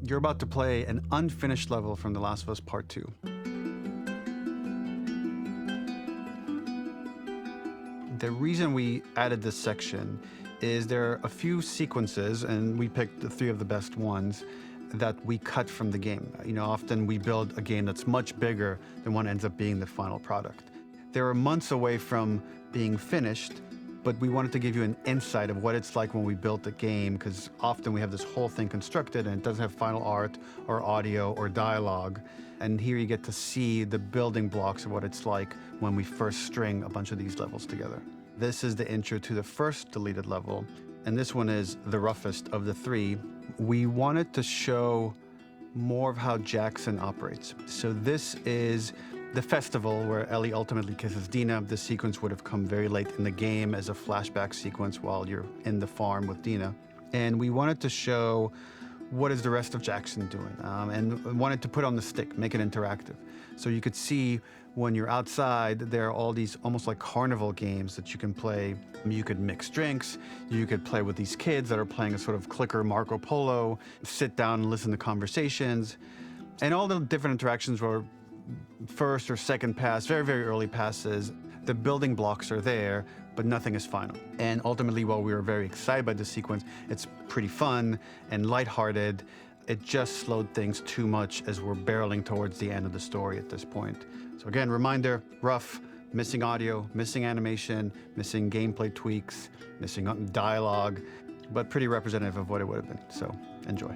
You're about to play an unfinished level from The Last of Us Part 2. The reason we added this section is there are a few sequences, and we picked the 3 of the best ones, that we cut from the game. Often we build a game that's much bigger than what ends up being the final product. They were months away from being finished, but we wanted to give you an insight of what it's like when we built a game, because often we have this whole thing constructed and it doesn't have final art or audio or dialogue. And here you get to see the building blocks of what it's like when we first string a bunch of these levels together. This is the intro to the first deleted level, and this one is the roughest of the 3. We wanted to show more of how Jackson operates. So this is the festival where Ellie ultimately kisses Dina. This sequence would have come very late in the game as a flashback sequence while you're in the farm with Dina. And we wanted to show what is the rest of Jackson doing, and wanted to put on the stick, make it interactive. So you could see when you're outside, there are all these almost like carnival games that you can play. You could mix drinks, you could play with these kids that are playing a sort of clicker Marco Polo, sit down and listen to conversations. And all the different interactions were first or second pass, very, very early passes. The building blocks are there, but nothing is final. And ultimately, while we were very excited by the sequence, it's pretty fun and lighthearted. It just slowed things too much as we're barreling towards the end of the story at this point. So again, reminder, rough, missing audio, missing animation, missing gameplay tweaks, missing dialogue, but pretty representative of what it would have been. So enjoy.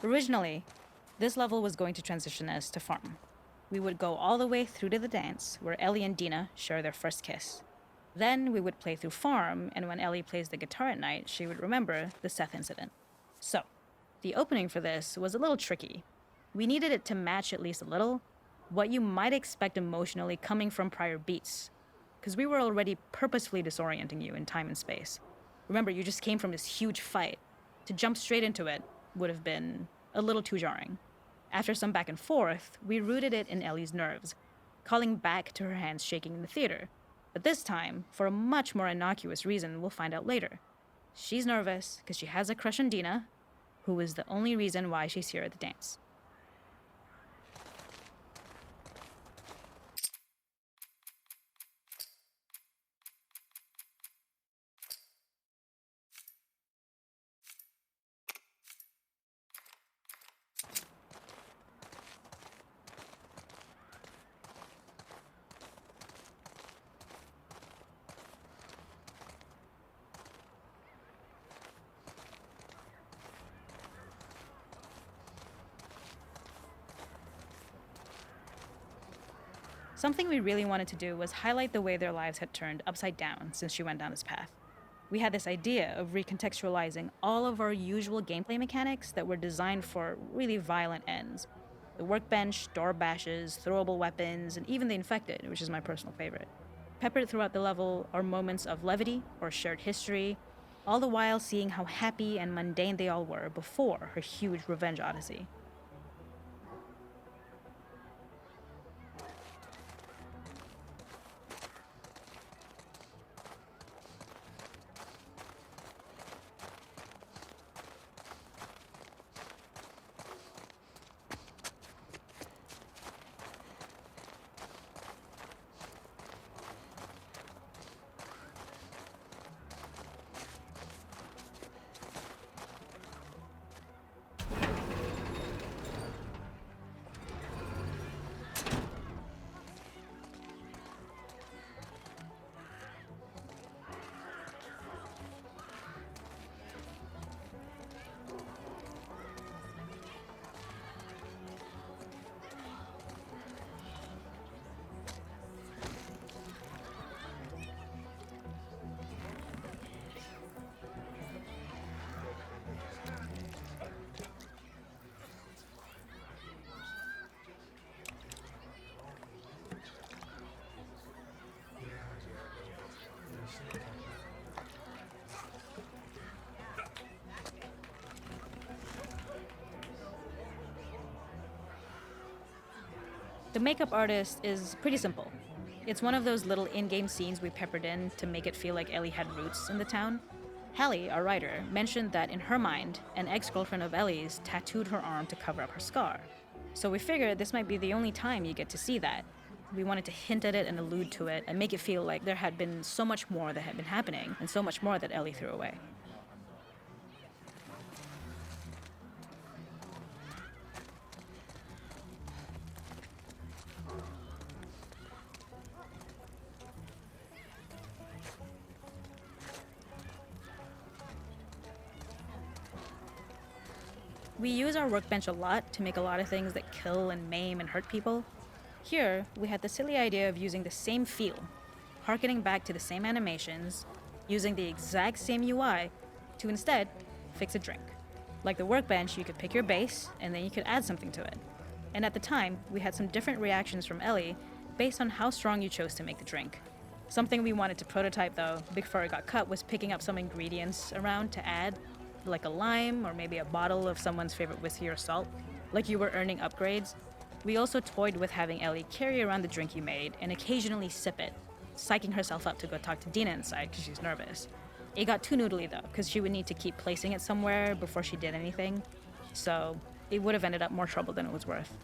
Originally, this level was going to transition us to farm. We would go all the way through to the dance, where Ellie and Dina share their first kiss. Then we would play through farm, and when Ellie plays the guitar at night, she would remember the Seth incident. So, the opening for this was a little tricky. We needed it to match at least a little what you might expect emotionally coming from prior beats, because we were already purposefully disorienting you in time and space. Remember, you just came from this huge fight. To jump straight into it would have been a little too jarring. After some back and forth, we rooted it in Ellie's nerves, calling back to her hands shaking in the theater. But this time, for a much more innocuous reason we'll find out later. She's nervous because she has a crush on Dina, who is the only reason why she's here at the dance. Something we really wanted to do was highlight the way their lives had turned upside down since she went down this path. We had this idea of recontextualizing all of our usual gameplay mechanics that were designed for really violent ends. The workbench, door bashes, throwable weapons, and even the infected, which is my personal favorite. Peppered throughout the level are moments of levity or shared history, all the while seeing how happy and mundane they all were before her huge revenge odyssey. The makeup artist is pretty simple. It's one of those little in-game scenes we peppered in to make it feel like Ellie had roots in the town. Hallie, our writer, mentioned that in her mind, an ex-girlfriend of Ellie's tattooed her arm to cover up her scar. So we figured this might be the only time you get to see that. We wanted to hint at it and allude to it and make it feel like there had been so much more that had been happening and so much more that Ellie threw away. We use our workbench a lot to make a lot of things that kill and maim and hurt people. Here, we had the silly idea of using the same feel, harkening back to the same animations, using the exact same UI to instead fix a drink. Like the workbench, you could pick your base and then you could add something to it. And at the time, we had some different reactions from Ellie based on how strong you chose to make the drink. Something we wanted to prototype though, before it got cut, was picking up some ingredients around to add, like a lime or maybe a bottle of someone's favorite whiskey or salt, like you were earning upgrades. We also toyed with having Ellie carry around the drink you made and occasionally sip it, psyching herself up to go talk to Dina inside because she's nervous. It got too noodly though, because she would need to keep placing it somewhere before she did anything, so it would have ended up more trouble than it was worth.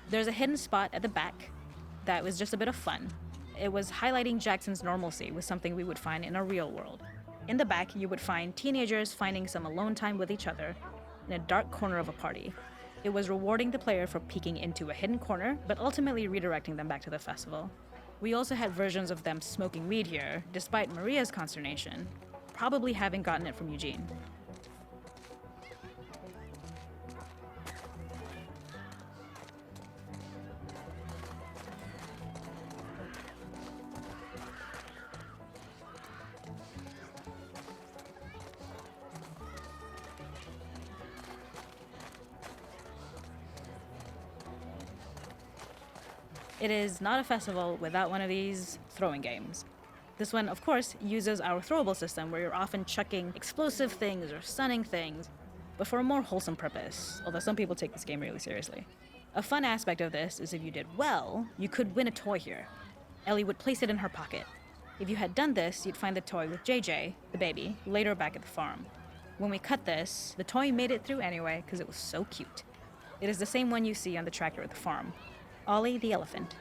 There's a hidden spot at the back that was just a bit of fun. It was highlighting Jackson's normalcy with something we would find in a real world. In the back, you would find teenagers finding some alone time with each other in a dark corner of a party. It was rewarding the player for peeking into a hidden corner, but ultimately redirecting them back to the festival. We also had versions of them smoking weed here, despite Maria's consternation, probably having gotten it from Eugene. It is not a festival without one of these throwing games. This one, of course, uses our throwable system where you're often chucking explosive things or stunning things, but for a more wholesome purpose, although some people take this game really seriously. A fun aspect of this is if you did well, you could win a toy here. Ellie would place it in her pocket. If you had done this, you'd find the toy with JJ, the baby, later back at the farm. When we cut this, the toy made it through anyway because it was so cute. It is the same one you see on the tractor at the farm. Ollie the elephant.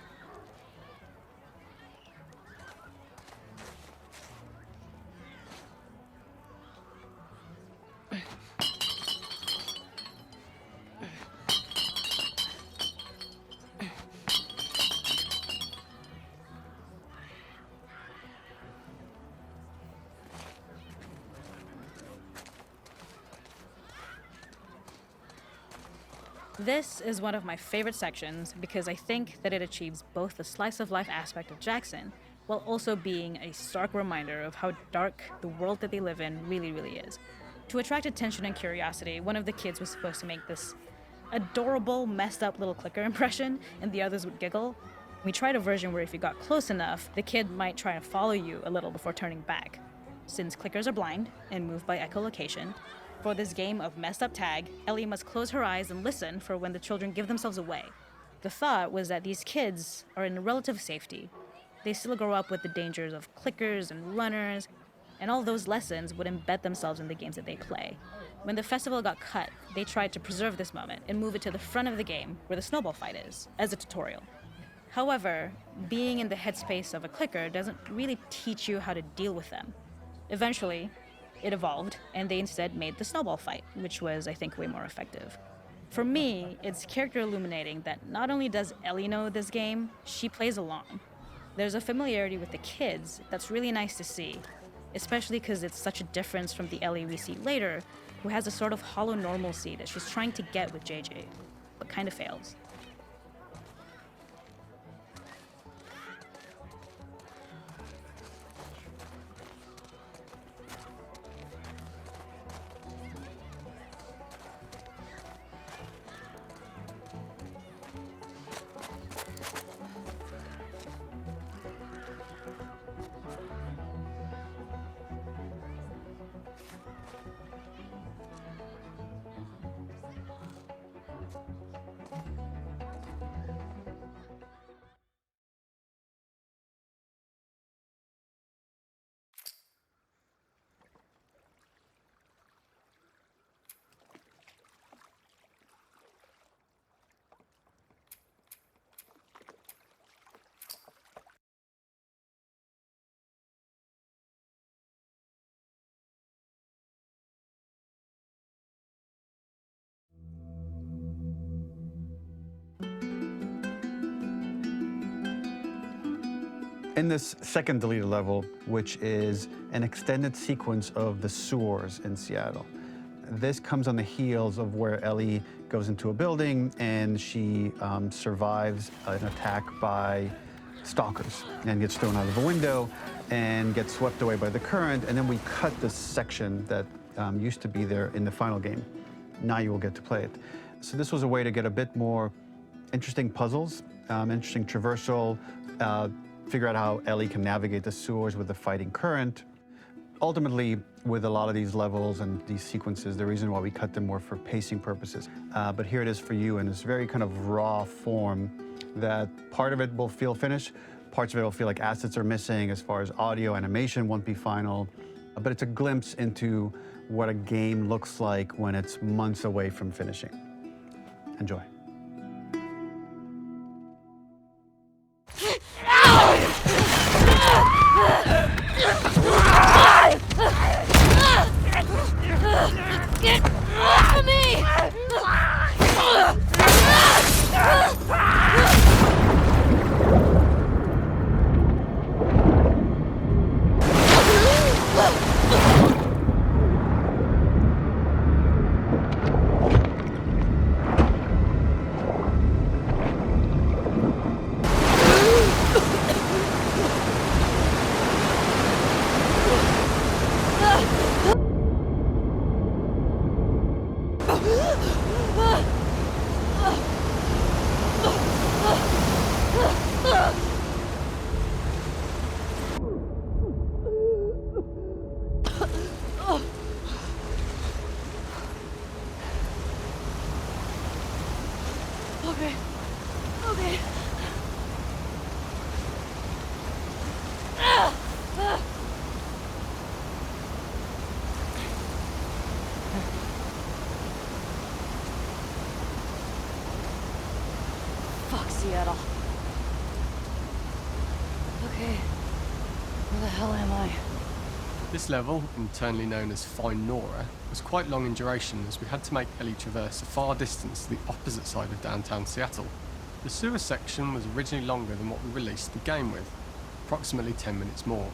This is one of my favorite sections because I think that it achieves both the slice of life aspect of Jackson while also being a stark reminder of how dark the world that they live in really, really is. To attract attention and curiosity, one of the kids was supposed to make this adorable, messed up little clicker impression and the others would giggle. We tried a version where if you got close enough, the kid might try to follow you a little before turning back. Since clickers are blind and move by echolocation, for this game of messed up tag, Ellie must close her eyes and listen for when the children give themselves away. The thought was that these kids are in relative safety. They still grow up with the dangers of clickers and runners, and all those lessons would embed themselves in the games that they play. When the festival got cut, they tried to preserve this moment and move it to the front of the game where the snowball fight is, as a tutorial. However, being in the headspace of a clicker doesn't really teach you how to deal with them. Eventually, it evolved, and they instead made the snowball fight, which was, I think, way more effective. For me, it's character illuminating that not only does Ellie know this game, she plays along. There's a familiarity with the kids that's really nice to see, especially because it's such a difference from the Ellie we see later, who has a sort of hollow normalcy that she's trying to get with JJ, but kind of fails. In this second deleted level, which is an extended sequence of the sewers in Seattle, this comes on the heels of where Ellie goes into a building and she survives an attack by stalkers and gets thrown out of a window and gets swept away by the current, and then we cut this section that used to be there in the final game. Now you will get to play it. So this was a way to get a bit more interesting puzzles, interesting traversal, figure out how Ellie can navigate the sewers with the fighting current. Ultimately, with a lot of these levels and these sequences, the reason why we cut them were for pacing purposes. But here it is for you in this very kind of raw form that part of it will feel finished, parts of it will feel like assets are missing as far as audio, animation won't be final. But it's a glimpse into what a game looks like when it's months away from finishing. Enjoy. Get off of me! Okay. Okay. Fuck Seattle. Okay. Where the hell am I? This level, internally known as Find Nora, was quite long in duration as we had to make Ellie traverse a far distance to the opposite side of downtown Seattle. The sewer section was originally longer than what we released the game with, approximately 10 minutes more.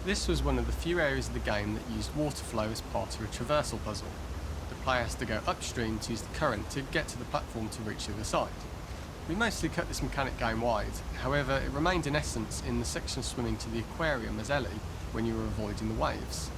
This was one of the few areas of the game that used water flow as part of a traversal puzzle. The player has to go upstream to use the current to get to the platform to reach the other side. We mostly cut this mechanic game-wide, however it remained in essence in the section swimming to the aquarium as Ellie when you were avoiding the waves.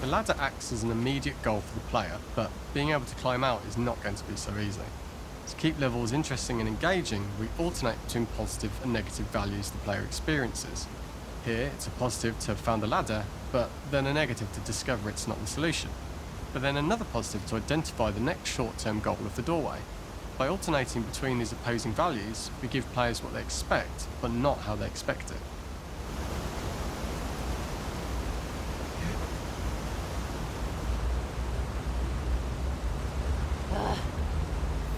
The ladder acts as an immediate goal for the player, but being able to climb out is not going to be so easy. To keep levels interesting and engaging, we alternate between positive and negative values the player experiences. Here, it's a positive to have found a ladder, but then a negative to discover it's not the solution. But then another positive to identify the next short-term goal of the doorway. By alternating between these opposing values, we give players what they expect, but not how they expect it.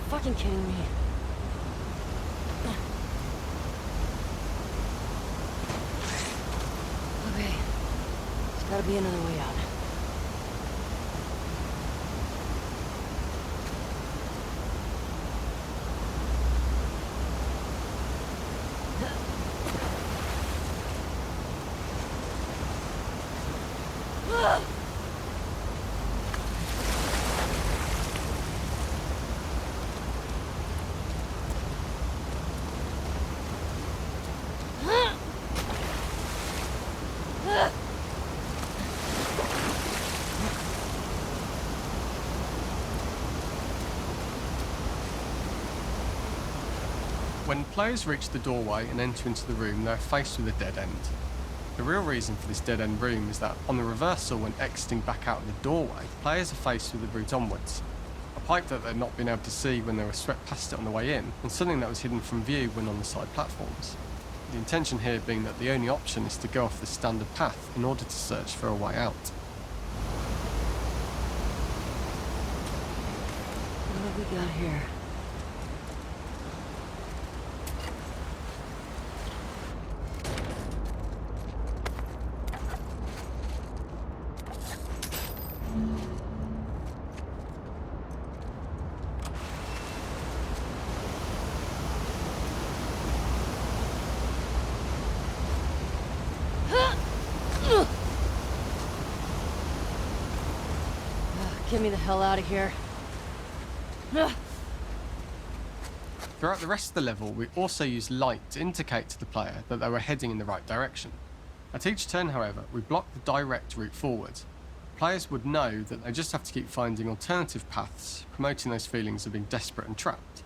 Fucking kidding me. Okay. There's gotta be another way out. When players reach the doorway and enter into the room, they are faced with a dead end. The real reason for this dead end room is that on the reversal, when exiting back out of the doorway, players are faced with the route onwards. A pipe that they'd not been able to see when they were swept past it on the way in, and something that was hidden from view when on the side platforms. The intention here being that the only option is to go off the standard path in order to search for a way out. What have we got here? Get me the hell out of here. Throughout the rest of the level, we also use light to indicate to the player that they were heading in the right direction. At each turn, however, we block the direct route forward. Players would know that they just have to keep finding alternative paths, promoting those feelings of being desperate and trapped.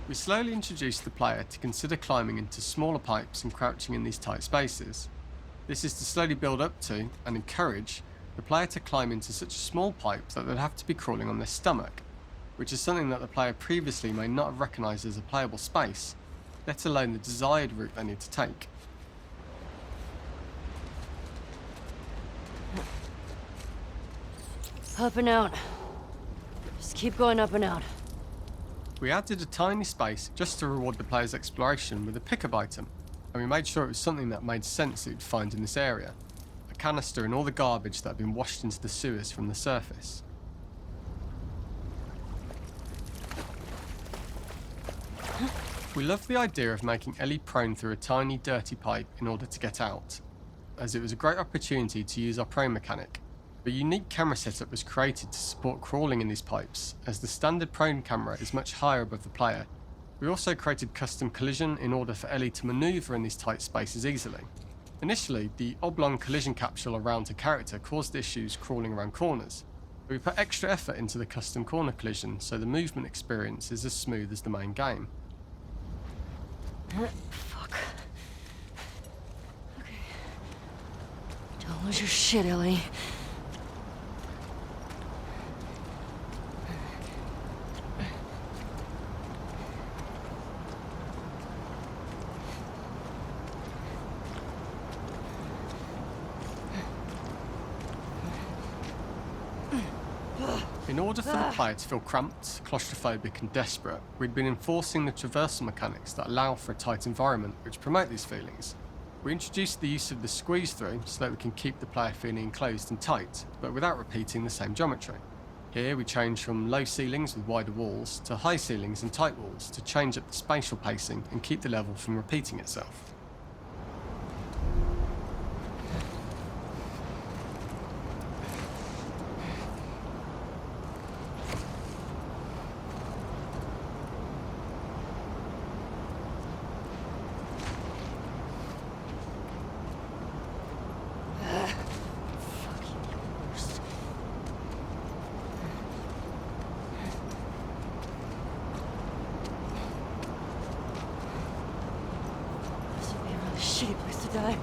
We slowly introduce the player to consider climbing into smaller pipes and crouching in these tight spaces. This is to slowly build up to, and encourage, the player to climb into such a small pipe that they'd have to be crawling on their stomach, which is something that the player previously may not have recognised as a playable space, let alone the desired route they need to take. Up and out. Just keep going up and out. We added a tiny space just to reward the player's exploration with a pickup item, and we made sure it was something that made sense that you'd find in this area. A canister and all the garbage that had been washed into the sewers from the surface. We loved the idea of making Ellie prone through a tiny dirty pipe in order to get out, as it was a great opportunity to use our prone mechanic. A unique camera setup was created to support crawling in these pipes, as the standard prone camera is much higher above the player. We also created custom collision in order for Ellie to manoeuvre in these tight spaces easily. Initially, the oblong collision capsule around her character caused issues crawling around corners, but we put extra effort into the custom corner collision so the movement experience is as smooth as the main game. Fuck. Okay. Don't lose your shit, Ellie. In order for the player to feel cramped, claustrophobic and desperate, we'd been enforcing the traversal mechanics that allow for a tight environment which promote these feelings. We introduced the use of the squeeze through so that we can keep the player feeling enclosed and tight, but without repeating the same geometry. Here we change from low ceilings with wider walls to high ceilings and tight walls to change up the spatial pacing and keep the level from repeating itself. shitty place to die.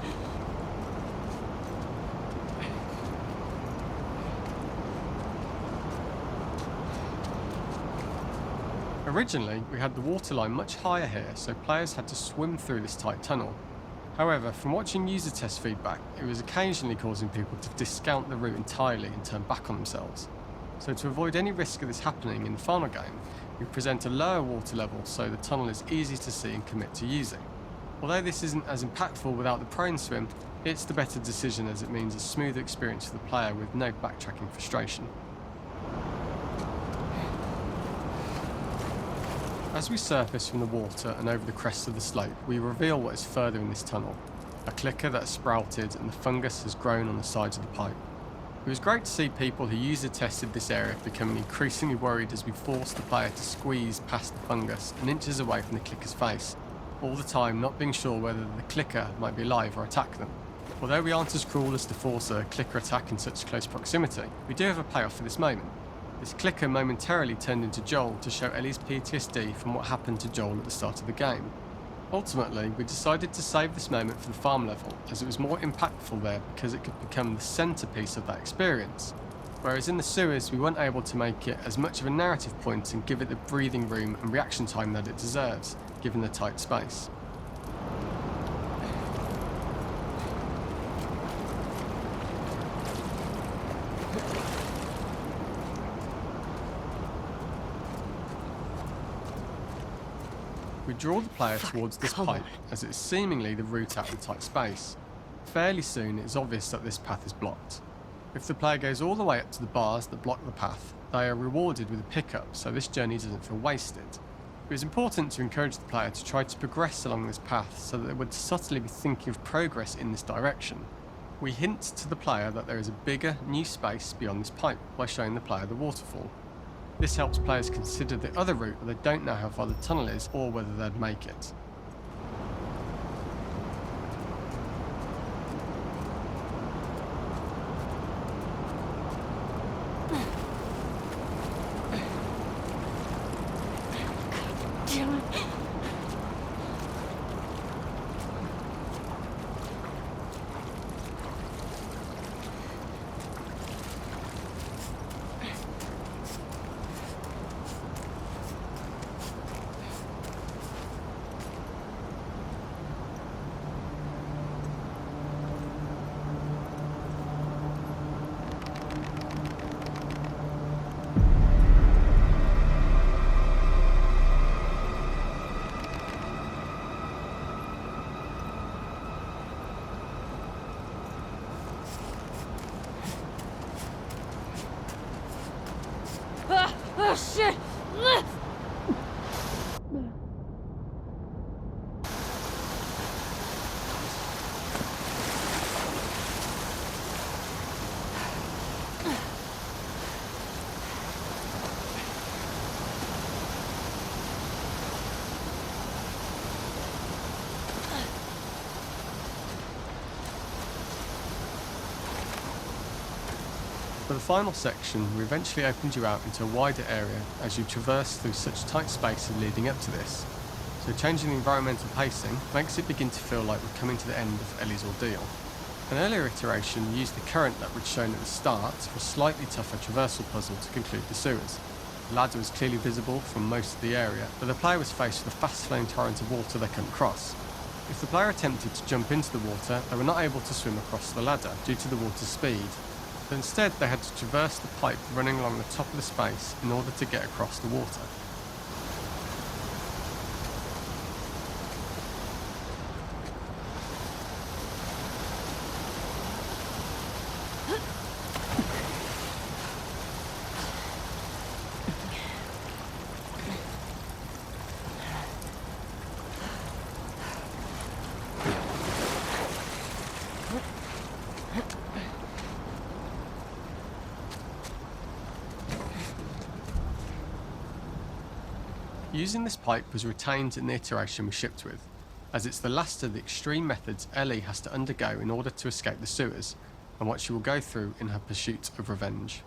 Originally, we had the waterline much higher here, so players had to swim through this tight tunnel. However, from watching user test feedback, it was occasionally causing people to discount the route entirely and turn back on themselves. So to avoid any risk of this happening in the final game, we present a lower water level so the tunnel is easy to see and commit to using. Although this isn't as impactful without the prone swim, it's the better decision as it means a smoother experience for the player with no backtracking frustration. As we surface from the water and over the crest of the slope, we reveal what is further in this tunnel. A clicker that has sprouted and the fungus has grown on the sides of the pipe. It was great to see people who user tested this area becoming increasingly worried as we forced the player to squeeze past the fungus and inches away from the clicker's face, all the time not being sure whether the clicker might be alive or attack them. Although we aren't as cruel as to force a clicker attack in such close proximity, we do have a payoff for this moment. This clicker momentarily turned into Joel to show Ellie's PTSD from what happened to Joel at the start of the game. Ultimately, we decided to save this moment for the farm level, as it was more impactful there because it could become the centrepiece of that experience. Whereas in the sewers, we weren't able to make it as much of a narrative point and give it the breathing room and reaction time that it deserves, given the tight space. We draw the player towards this pipe, as it is seemingly the route out of the tight space. Fairly soon it is obvious that this path is blocked. If the player goes all the way up to the bars that block the path, they are rewarded with a pickup, so this journey doesn't feel wasted. It was important to encourage the player to try to progress along this path so that they would subtly be thinking of progress in this direction. We hint to the player that there is a bigger, new space beyond this pipe by showing the player the waterfall. This helps players consider the other route where they don't know how far the tunnel is or whether they'd make it. Damn it. Oh shit! For the final section, we eventually opened you out into a wider area as you traverse through such tight spaces leading up to this. So changing the environmental pacing makes it begin to feel like we're coming to the end of Ellie's ordeal. An earlier iteration used the current that we'd shown at the start for a slightly tougher traversal puzzle to conclude the sewers. The ladder was clearly visible from most of the area, but the player was faced with a fast-flowing torrent of water they couldn't cross. If the player attempted to jump into the water, they were not able to swim across the ladder due to the water's speed. But instead they had to traverse the pipe running along the top of the space in order to get across the water. Using this pipe was retained in the iteration we shipped with, as it's the last of the extreme methods Ellie has to undergo in order to escape the sewers, and what she will go through in her pursuit of revenge.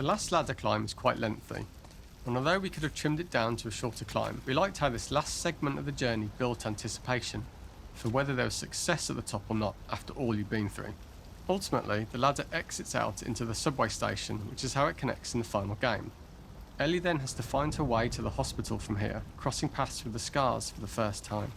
The last ladder climb is quite lengthy, and although we could have trimmed it down to a shorter climb, we liked how this last segment of the journey built anticipation for whether there was success at the top or not after all you've been through. Ultimately, the ladder exits out into the subway station, which is how it connects in the final game. Ellie then has to find her way to the hospital from here, crossing paths with the scars for the first time.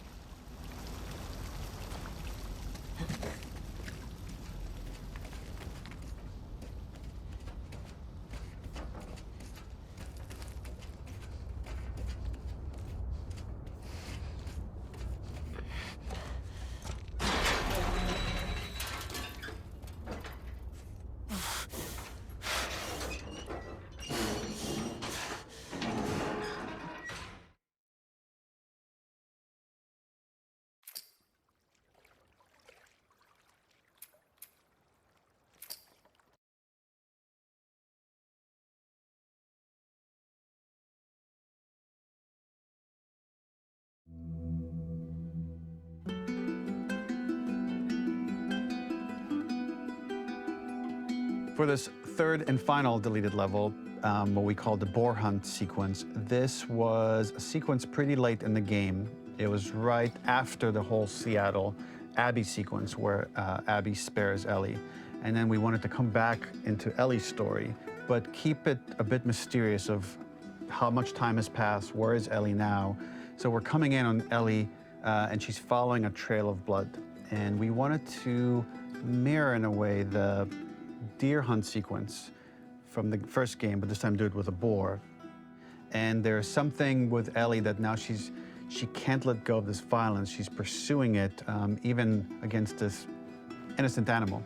For this third and final deleted level, what we call the boar hunt sequence, this was a sequence pretty late in the game. It was right after the whole Seattle Abby sequence where Abby spares Ellie. And then we wanted to come back into Ellie's story, but keep it a bit mysterious of how much time has passed, where is Ellie now? So we're coming in on Ellie and she's following a trail of blood. And we wanted to mirror in a way the deer hunt sequence from the first game, but this time do it with a boar. And there's something with Ellie that now she can't let go of this violence. She's pursuing it, even against this innocent animal.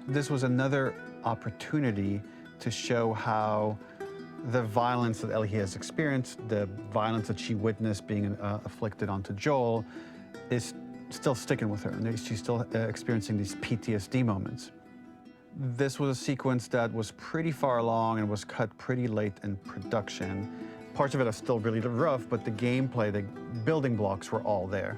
This was another opportunity to show how the violence that Ellie has experienced, the violence that she witnessed being afflicted onto Joel, is still sticking with her, and she's still experiencing these PTSD moments. This was a sequence that was pretty far along and was cut pretty late in production. Parts of it are still really rough, but the gameplay, the building blocks were all there.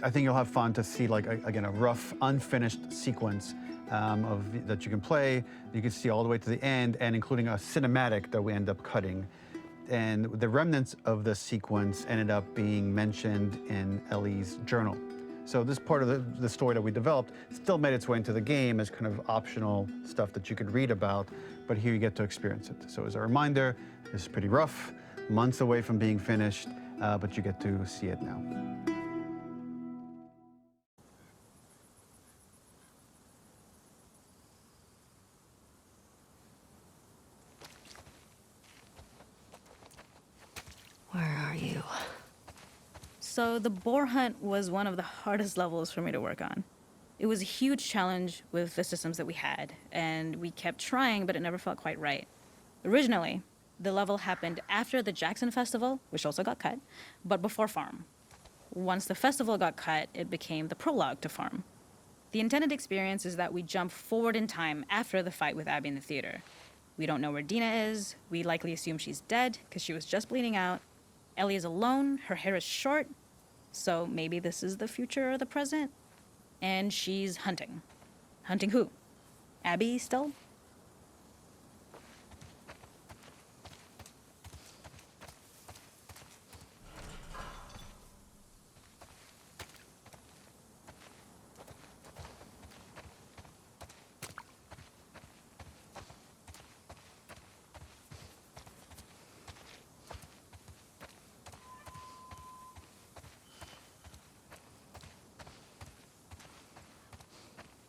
I think you'll have fun to see, like, again, a rough, unfinished sequence that you can play. You can see all the way to the end, and including a cinematic that we end up cutting. And the remnants of the sequence ended up being mentioned in Ellie's journal. So this part of the story that we developed still made its way into the game as kind of optional stuff that you could read about, but here you get to experience it. So as a reminder, this is pretty rough, months away from being finished, but you get to see it now. Where are you? So the boar hunt was one of the hardest levels for me to work on. It was a huge challenge with the systems that we had, and we kept trying, but it never felt quite right. Originally, the level happened after the Jackson Festival, which also got cut, but before Farm. Once the festival got cut, it became the prologue to Farm. The intended experience is that we jump forward in time after the fight with Abby in the theater. We don't know where Dina is. We likely assume she's dead because she was just bleeding out. Ellie is alone. Her hair is short. So maybe this is the future or the present. And she's hunting. Hunting who? Abby still?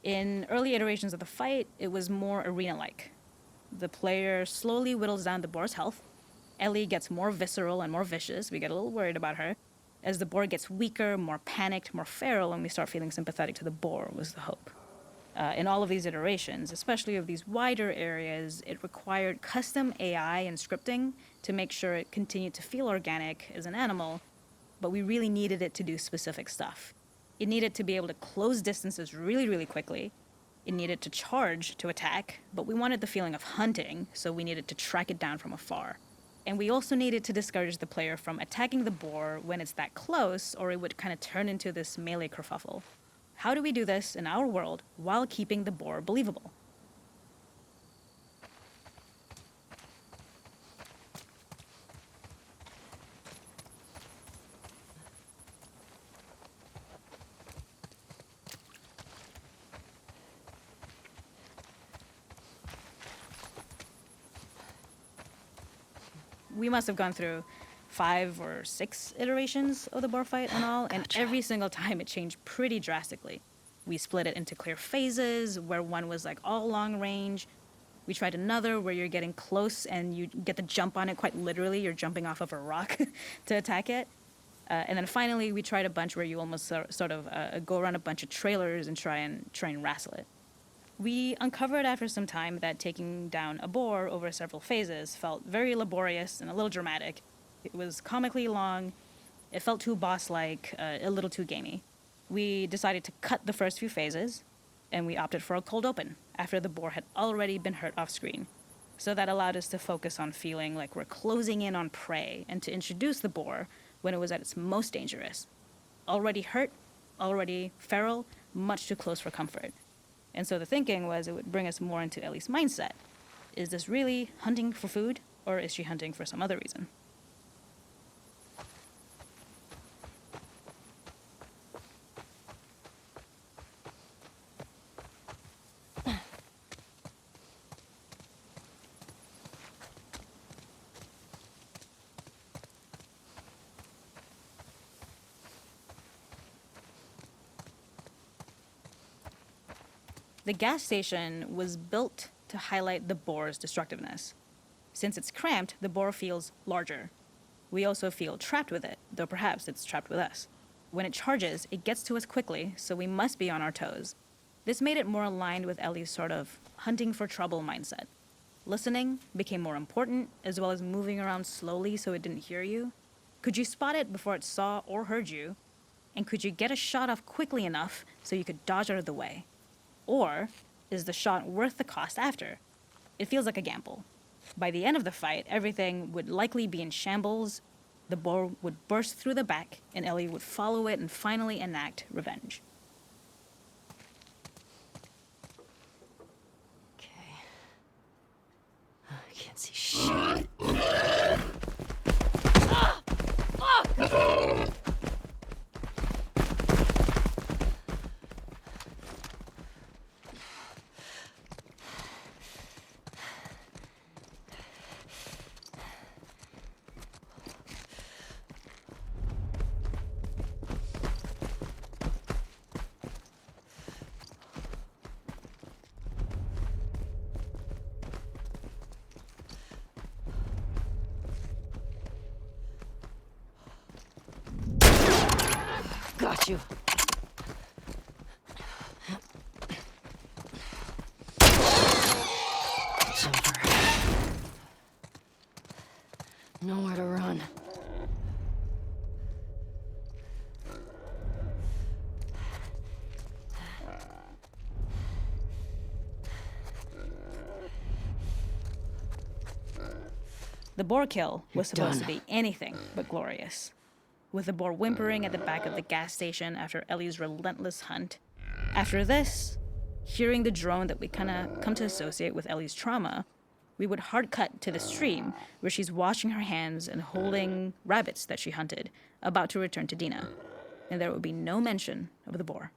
In early iterations of the fight, it was more arena-like. The player slowly whittles down the boar's health. Ellie gets more visceral and more vicious. We get a little worried about her. As the boar gets weaker, more panicked, more feral, and we start feeling sympathetic to the boar, was the hope. In all of these iterations, especially of these wider areas, it required custom AI and scripting to make sure it continued to feel organic as an animal, but we really needed it to do specific stuff. It needed to be able to close distances really, really quickly. It needed to charge to attack, but we wanted the feeling of hunting, so we needed to track it down from afar. And we also needed to discourage the player from attacking the boar when it's that close, or it would kind of turn into this melee kerfuffle. How do we do this in our world while keeping the boar believable? we must have gone through 5 or 6 iterations of the boar fight in all, and every single time it changed pretty drastically. We split it into clear phases, where one was like all long range. We tried another where you're getting close and you get the jump on it quite literally. You're jumping off of a rock to attack it. And then finally, we tried a bunch where you almost sort of go around a bunch of trailers and try and wrestle it. We uncovered after some time that taking down a boar over several phases felt very laborious and a little dramatic. It was comically long, it felt too boss-like, a little too gamey. We decided to cut the first few phases, and we opted for a cold open after the boar had already been hurt off screen. So that allowed us to focus on feeling like we're closing in on prey and to introduce the boar when it was at its most dangerous. Already hurt, already feral, much too close for comfort. And so the thinking was it would bring us more into Ellie's mindset. Is this really hunting for food, or is she hunting for some other reason? The gas station was built to highlight the boar's destructiveness. Since it's cramped, the boar feels larger. We also feel trapped with it, though perhaps it's trapped with us. When it charges, it gets to us quickly, so we must be on our toes. This made it more aligned with Ellie's sort of hunting for trouble mindset. Listening became more important, as well as moving around slowly so it didn't hear you. Could you spot it before it saw or heard you? And could you get a shot off quickly enough so you could dodge out of the way? Or is the shot worth the cost after? It feels like a gamble. By the end of the fight, everything would likely be in shambles, the boar would burst through the back, and Ellie would follow it and finally enact revenge. Okay. I can't see shit. Got you. It's over. Nowhere to run. The boar kill was supposed to done. be anything but glorious. With the boar whimpering at the back of the gas station after Ellie's relentless hunt. After this, hearing the drone that we kind of come to associate with Ellie's trauma, we would hard cut to the stream where she's washing her hands and holding rabbits that she hunted, about to return to Dina. And there would be no mention of the boar.